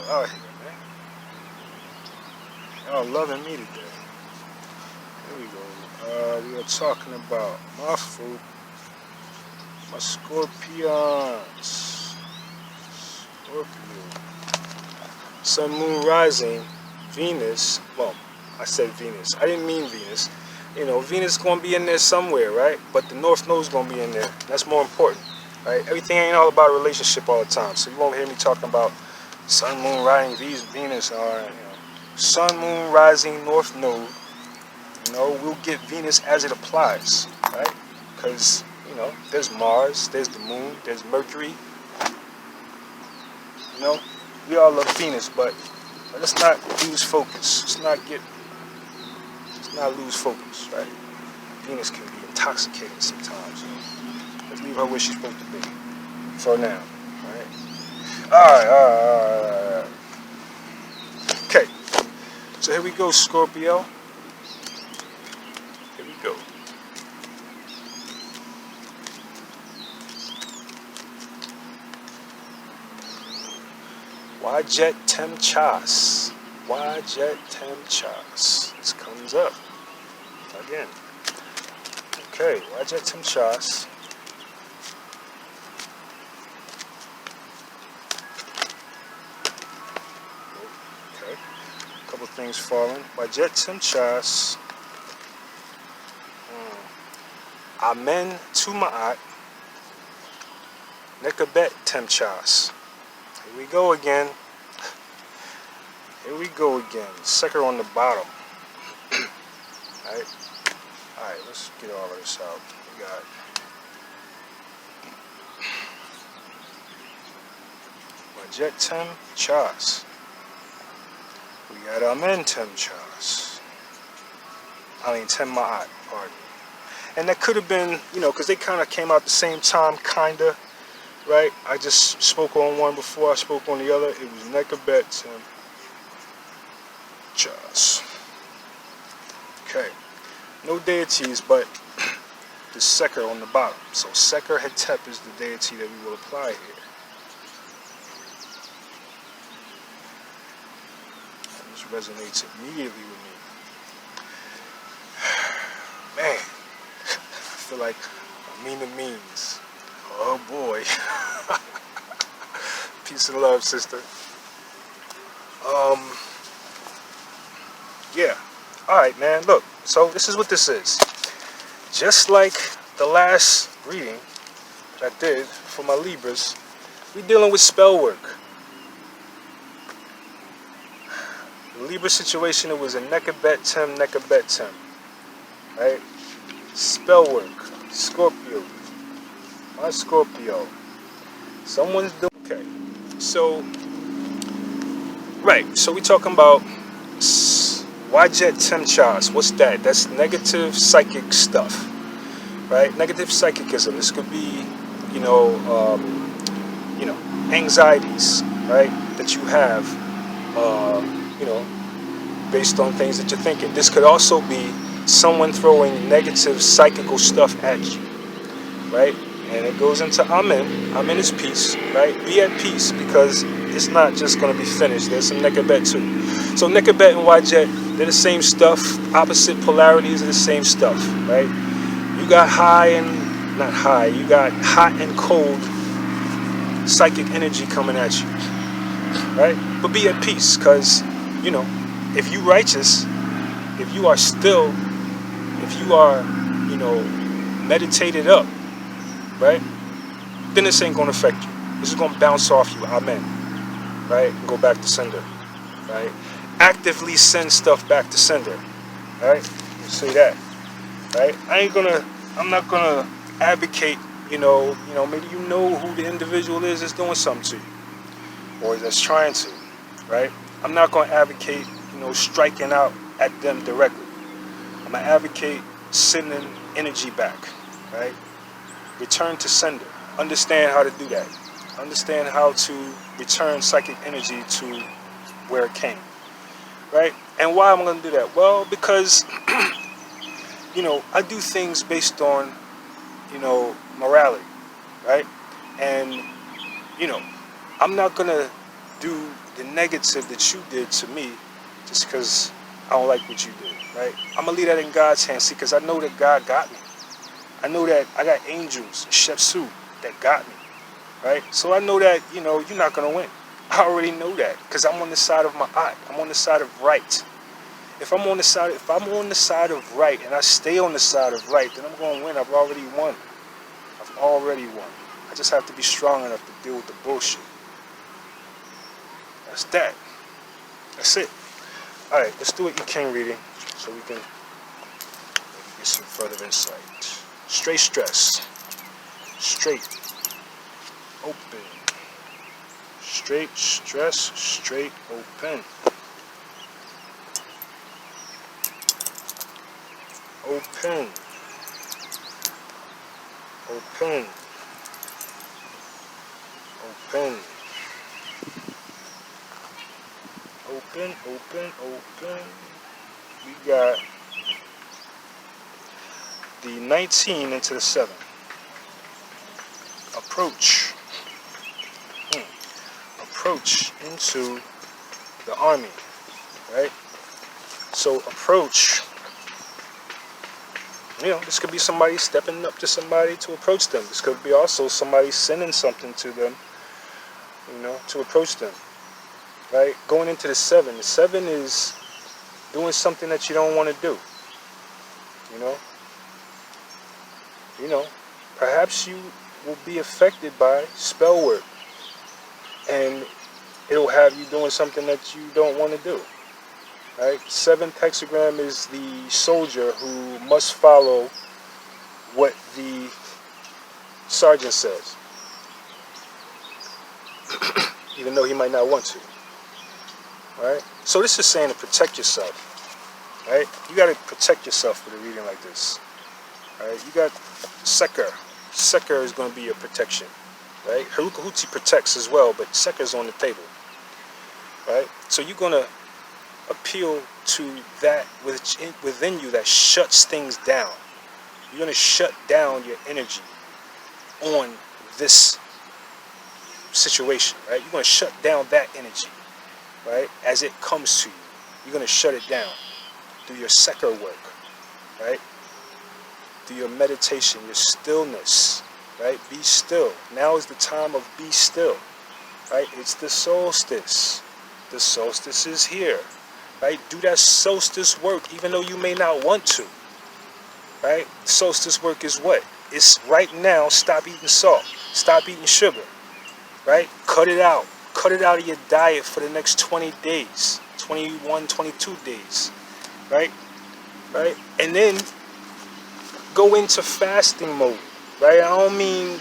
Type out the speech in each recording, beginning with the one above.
out here, man. Y'all loving me today. Here we go. We are talking about my fruit, my scorpions. Scorpio. Sun, moon, rising, Venus. Well, I said Venus. I didn't mean Venus. You know, Venus is going to be in there somewhere, right? But the North Node is going to be in there. That's more important, right? Everything ain't all about a relationship all the time. So you won't hear me talking about Sun, moon, rising, Venus, or, you know, Sun, moon, rising, North Node. You know, we'll get Venus as it applies, right? Because, you know, there's Mars, there's the moon, there's Mercury. You know, we all love Venus, but let's not lose focus. Let's not lose focus, right? Venus can be intoxicating sometimes. You know? Let's leave her where she's supposed to be for now, right? All right. Okay, so here we go, Scorpio. Here we go. Wajet tem chas. Wajet tem chas. This comes up again. Okay, Wajet tem chas. Okay, a couple things falling. Wajet tem chas. Amen tu ma'at. Nekabet tem chas. Here we go again. Here we go again. Sucker on the bottom. Alright, let's get all of this out. We got Wajet tem chas. We got Amen tem chas. I mean tem ma'at, pardon. And that could have been, you know, because they kind of came out the same time, kinda. Right? I just spoke on one before I spoke on the other. It was Nekabet tem chas. Okay. No deities, but the Seker on the bottom. So Seker Hetep is the deity that we will apply here. And this resonates immediately with me. Man, I feel like Amina means. Oh boy. Peace and love, sister. Yeah. Alright, man. Look. So this is what this is. Just like the last reading that I did for my Libras, we're dealing with spell work. The Libra situation, it was a Nekabet tem. Right? Spell work. Scorpio. My Scorpio. Someone's doing okay. So, right. So we talking about Wajet tem chas. What's that? That's negative psychic stuff, right? Negative psychicism. This could be, anxieties, right? That you have, based on things that you're thinking. This could also be someone throwing negative psychical stuff at you, right? And it goes into Amen. Amen is peace, right? Be at peace, because it's not just going to be finished. There's some Nekabet too. So Nekabet and Wajet, they're the same stuff. Opposite polarities are the same stuff, right? You got you got hot and cold psychic energy coming at you, right? But be at peace, because, if you righteous, if you are meditated up, right, then this ain't going to affect you. This is going to bounce off you. Amen. Right? And go back to sender. Right? Actively send stuff back to sender. Right? You say that. Right? I'm not gonna advocate, maybe you know who the individual is that's doing something to you, or that's trying to, right? I'm not gonna advocate, striking out at them directly. I'm gonna advocate sending energy back, right? Return to sender. Understand how to do that. Understand how to return psychic energy to where it came, right? And why am I going to do that? Well, because, I do things based on, morality, right? And, I'm not going to do the negative that you did to me just because I don't like what you did, right? I'm going to leave that in God's hands, see, because I know that God got me. I know that I got angels, Shepsu, that got me, right? So I know that, you're not going to win. I already know that because I'm on the side of my eye. I'm on the side of right. If I'm on the side of right and I stay on the side of right, then I'm going to win. I've already won. I just have to be strong enough to deal with the bullshit. That's that. That's it. All right, let's do an King reading so we can maybe get some further insight. Straight stress. Straight. Open. Straight stress. Straight open. Open. Open. Open. Open, open, open. We got the 19 into the 7. Approach. Approach into the army, right? So approach, this could be somebody stepping up to somebody to approach them. This could be also somebody sending something to them, to approach them. Right? Going into the 7. The 7 is doing something that you don't want to do. Perhaps you will be affected by spell work. And it'll have you doing something that you don't want to do. Right? 7th hexagram is the soldier who must follow what the sergeant says. Even though he might not want to. Right? So this is saying to protect yourself. Right? You got to protect yourself with a reading like this. Right? You got Seker. Seker is going to be your protection. Right? Tehuti protects as well, but Seker is on the table. Right? So you're going to appeal to that within you that shuts things down. You're going to shut down your energy on this situation. Right? You're going to shut down that energy. Right? As it comes to you. You're going to shut it down. Do your Seker work. Right? Do your meditation, your stillness. Right? Be still. Now is the time of be still. Right? It's the solstice. The solstice is here. Right? Do that solstice work even though you may not want to. Right? Solstice work is what? It's right now, stop eating salt. Stop eating sugar. Right? Cut it out. Cut it out of your diet for the next 20 days. 21, 22 days. Right? Right? And then go into fasting mode. Right? I don't mean,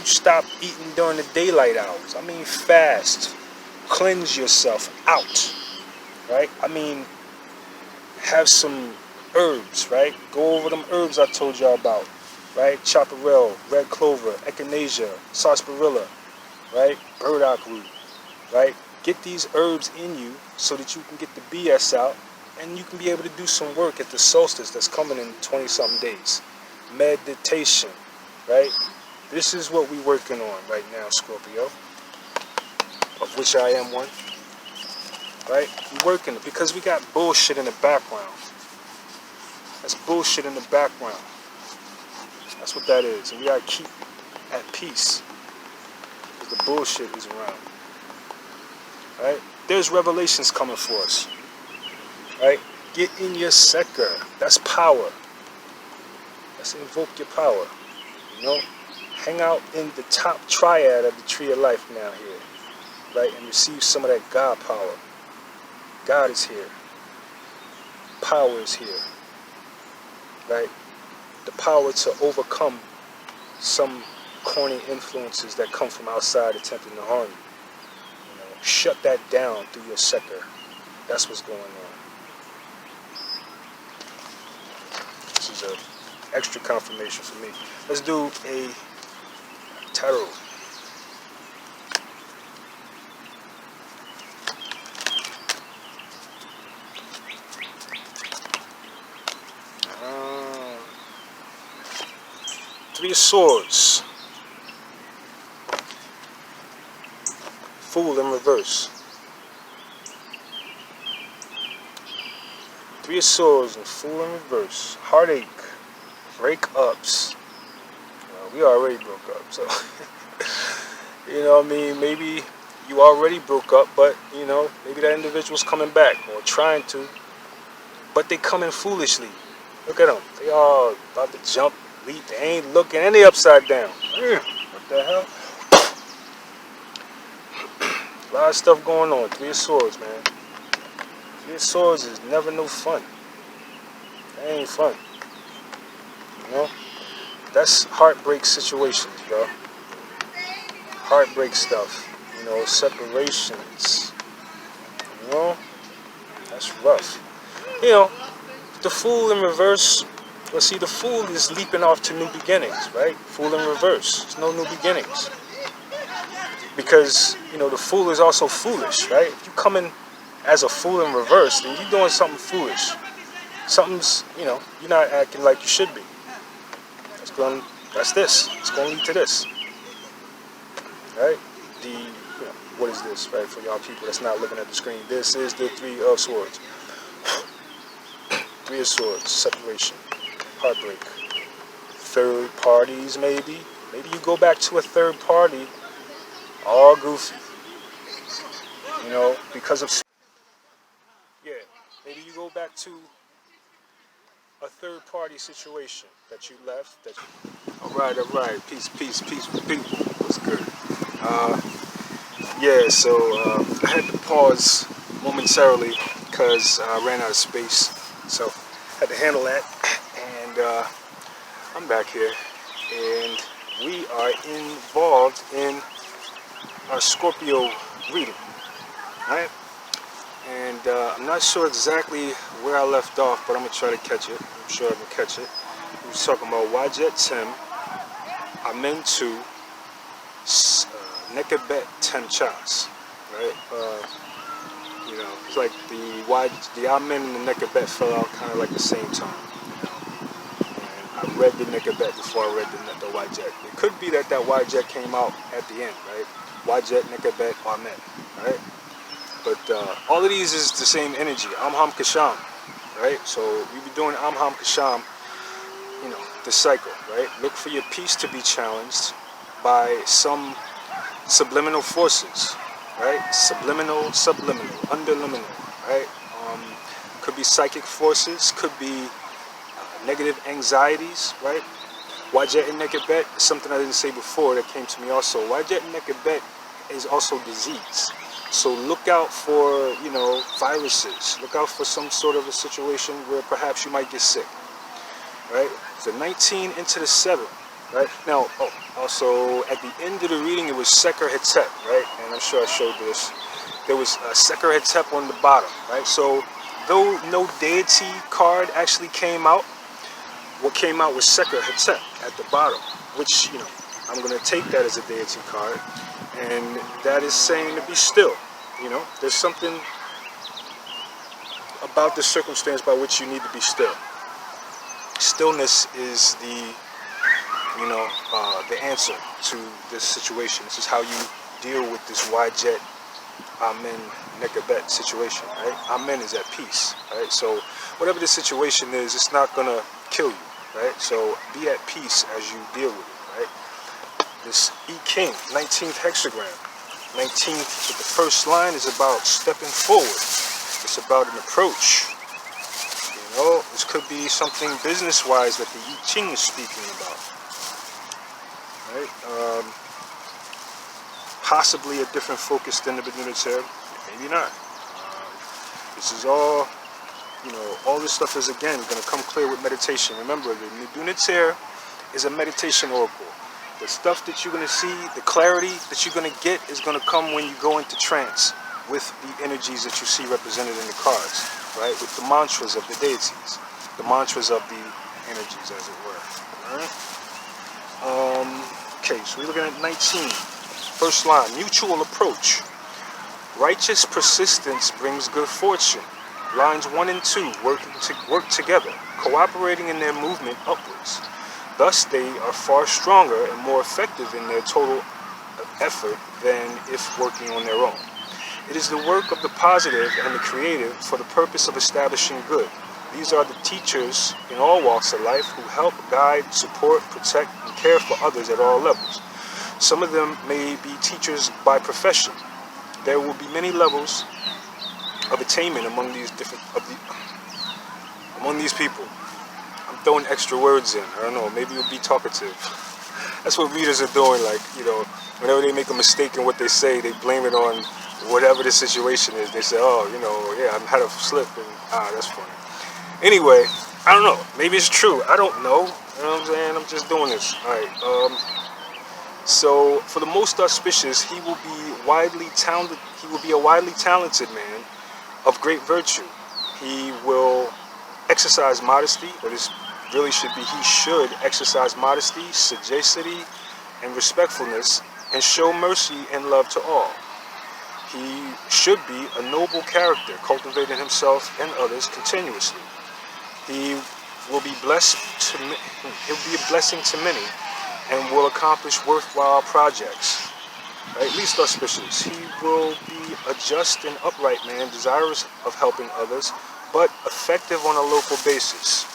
stop eating during the daylight hours. I mean fast. Cleanse yourself out. Right? I mean, have some herbs, right? Go over them herbs I told y'all about. Right? Chaparral, red clover, echinacea, sarsaparilla, right? Burdock root. Right? Get these herbs in you so that you can get the BS out and you can be able to do some work at the solstice that's coming in 20-something days. Meditation, right? This is what we're working on right now, Scorpio, of which I am one. Right? We're working it because we got bullshit in the background. That's bullshit in the background. That's what that is. And we gotta keep at peace because the bullshit is around. Right? There's revelations coming for us. Right? Get in your Seker. That's power. Let's invoke your power. Hang out in the top triad of the tree of life now here. Right? And receive some of that God power. God is here. Power is here. Right? The power to overcome some corny influences that come from outside attempting to harm you. Shut that down through your Seker. That's what's going on. This is an extra confirmation for me. Let's do a tarot. Three of Swords. Fool in reverse. Three of Swords and Fool in reverse. Heartache. Breakups. We already broke up, so you know what I mean? Maybe you already broke up, but you know, maybe that individual's coming back or trying to, but they coming foolishly. Look at them. They all about to jump, leap. They ain't looking any upside down. What the hell? A lot of stuff going on. Three of Swords, man. Three of Swords is never no fun. That ain't fun. You know? That's heartbreak situations, bro. Heartbreak stuff. You know, separations. You know? That's rough. You know, the Fool in reverse. Well, see, the Fool is leaping off to new beginnings, right? Fool in reverse. There's no new beginnings. Because, you know, the Fool is also foolish, right? If you come in as a Fool in reverse, then you're doing something foolish. Something's, you know, you're not acting like you should be. That's this. It's going to lead to this. Right? What is this, right? For y'all people that's not looking at the screen. This is the Three of Swords. Three of Swords. Separation. Heartbreak. Third parties, maybe. Maybe you go back to a third party. All goofy. You know, because of... Yeah. Maybe you go back to a third party situation that you left. All right. Peace. What's good? Yeah, so I had to pause momentarily because I ran out of space. So I had to handle that. And I'm back here. And we are involved in our Scorpio reading. Right? And I'm not sure exactly where I left off, but I'm going to try to catch it. I'm sure I can catch it. We was talking about Wajet Tim, Amen 2, Nekabet Tem Chas, right? You know, it's like the Amen and the Nekabet fell out kind of like the same time. You know? And I read the Nekabet before I read the Wajet. It could be that Wajet came out at the end, right? Wajet, Nekabet, Amen, right? But all of these is the same energy. Amham Kasham, right? So you be doing Amham Kasham, you know, the cycle, right? Look for your peace to be challenged by some subliminal forces, right? Subliminal, underliminal, right? Could be psychic forces, could be negative anxieties, right? Wajet and Nekabet is something I didn't say before that came to me also. Wajet and Nekabet is also disease. So look out for, you know, viruses. Look out for some sort of a situation where perhaps you might get sick, right? So 19 into the 7, right? Now, also at the end of the reading, it was Seker Hetep, right? And I'm sure I showed this. There was Seker Hetep on the bottom, right? So though no deity card actually came out, what came out was Seker Hetep at the bottom, which, you know, I'm going to take that as a deity card. And that is saying to be still. You know, there's something about the circumstance by which you need to be still. Stillness is the, you know, the answer to this situation. This is how you deal with this Wajet, Amen, Nekabet situation, right? Amen is at peace, right? So whatever the situation is, it's not going to kill you, right? So be at peace as you deal with it, right? This E King, 19th hexagram. 19th, the first line is about stepping forward. It's about an approach. You know, this could be something business-wise that the I Ching is speaking about. Right? Possibly a different focus than the Metu Neter, maybe not. This is all, you know, all this stuff is, again, going to come clear with meditation. Remember, the Metu Neter is a meditation oracle. The stuff that you're going to see, the clarity that you're going to get is going to come when you go into trance with the energies that you see represented in the cards, right? With the mantras of the deities, the mantras of the energies, as it were. All right? Okay, so we're looking at 19. First line, mutual approach. Righteous persistence brings good fortune. Lines 1 and 2 work together, cooperating in their movement upwards. Thus, they are far stronger and more effective in their total effort than if working on their own. It is the work of the positive and the creative for the purpose of establishing good. These are the teachers in all walks of life who help, guide, support, protect, and care for others at all levels. Some of them may be teachers by profession. There will be many levels of attainment among these people. I'm throwing extra words in. I don't know, maybe it'll be talkative. That's what readers are doing, like, whenever they make a mistake in what they say, they blame it on whatever the situation is. They say, oh, yeah, I had a slip, and that's funny. Anyway, I don't know. Maybe it's true. I don't know. You know what I'm saying? I'm just doing this. All right. So, for the most auspicious, he will be widely talented. He will be a widely talented man of great virtue. He will exercise modesty, or this really should be, he should exercise modesty, sagacity, and respectfulness, and show mercy and love to all. He should be a noble character, cultivating himself and others continuously. He will be blessed he'll be a blessing to many, and will accomplish worthwhile projects. Right? Least auspicious. He will be a just and upright man, desirous of helping others, but effective on a local basis.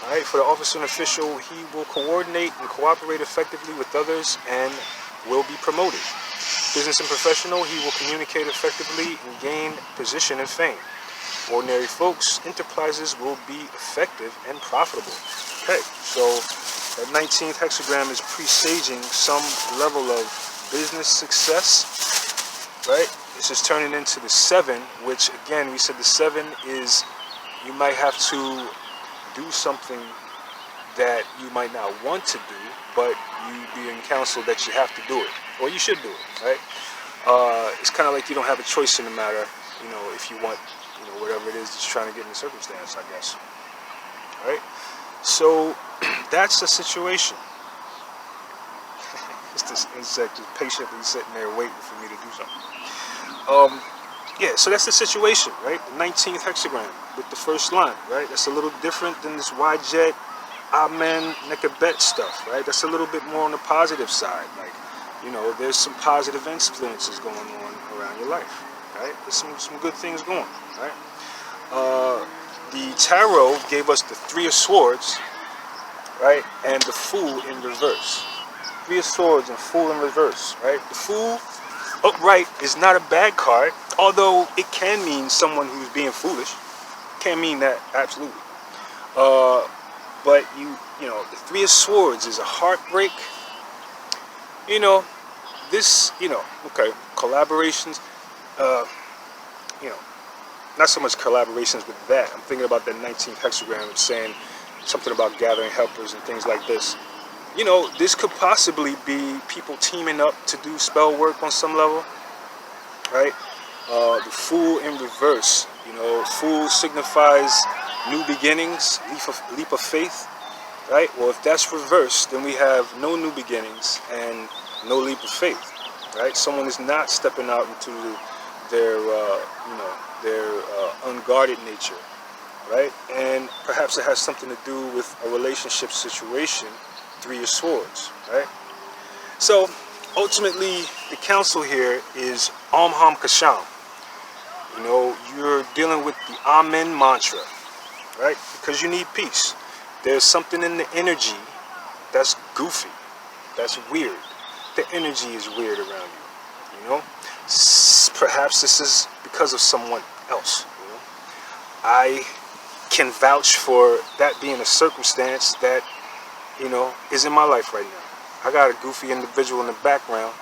All right? For the officer and official, he will coordinate and cooperate effectively with others and will be promoted. Business and professional, he will communicate effectively and gain position and fame. Ordinary folks, enterprises will be effective and profitable. Okay, so that 19th hexagram is presaging some level of business success, right? This is turning into the 7, which again, we said the 7 is, you might have to do something that you might not want to do, but you being counseled that you have to do it, or you should do it, right? It's kind of like you don't have a choice in the matter, if you want, whatever it is that you're trying to get in the circumstance, I guess. All right? So, that's the situation. It's this insect just patiently sitting there waiting for me to do something. Yeah, so that's the situation, right? The 19th hexagram with the first line, right? That's a little different than this Wajet, Omen, Nekabet stuff, right? That's a little bit more on the positive side. Like, there's some positive influences going on around your life, right? There's some good things going, right? The tarot gave us the 3 of Swords, right? And the Fool in reverse. 3 of Swords and Fool in reverse, right? The Fool upright is not a bad card, although it can mean someone who's being foolish. Can mean that, absolutely. But the 3 of Swords is a heartbreak. Okay, collaborations, not so much collaborations with that. I'm thinking about that 19th hexagram. It's saying something about gathering helpers and things like this. This could possibly be people teaming up to do spell work on some level, right? The Fool in reverse. Fool signifies new beginnings, leap of faith, right? Well, if that's reversed, then we have no new beginnings and no leap of faith, right? Someone is not stepping out into their unguarded nature, right? And perhaps it has something to do with a relationship situation, 3 of Swords, right? So, ultimately, the counsel here is Om Ham Cashapp. You're dealing with the Amen mantra, right? Because you need peace. There's something in the energy that's goofy, that's weird. The energy is weird around you, Perhaps this is because of someone else, I can vouch for that being a circumstance that, is in my life right now. I got a goofy individual in the background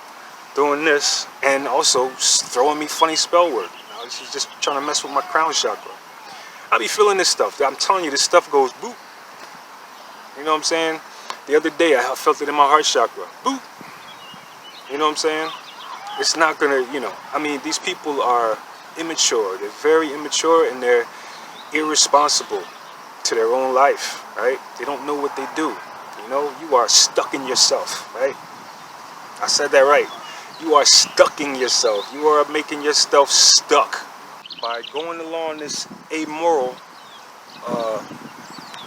doing this and also throwing me funny spell work. She's just trying to mess with my crown chakra. I be feeling this stuff. I'm telling you, this stuff goes boop. You know what I'm saying? The other day, I felt it in my heart chakra. Boop. You know what I'm saying? It's not gonna, these people are immature. They're very immature and they're irresponsible to their own life, right? They don't know what they do. You are stuck in yourself, right? I said that right. You are stuck in yourself. You are making yourself stuck. By going along this amoral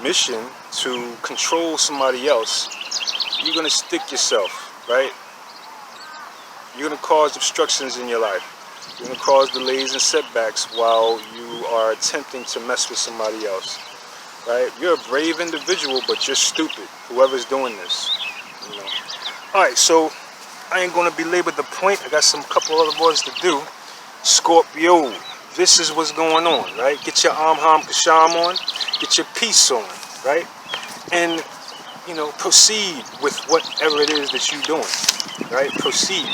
mission to control somebody else, you're going to stick yourself, right? You're going to cause obstructions in your life. You're going to cause delays and setbacks while you are attempting to mess with somebody else. Right? You're a brave individual, but you're stupid. Whoever's doing this. You know. Alright, so I ain't going to belabor the point. I got some couple other words to do. Scorpio, this is what's going on, right? Get your Cashapp on. Get your peace on, right? And, you know, proceed with whatever it is that you're doing, right? Proceed.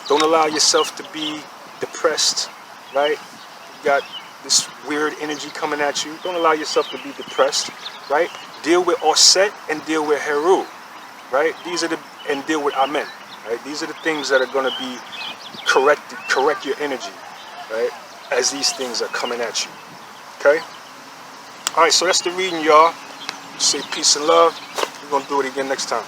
Don't allow yourself to be depressed, right? You got this weird energy coming at you. Don't allow yourself to be depressed, right? Deal with Offset and deal with Heru, right? And deal with Amen, right? These are the things that are going to be correct your energy, right? As these things are coming at you, okay? All right, so that's the reading, y'all. Say peace and love. We're going to do it again next time.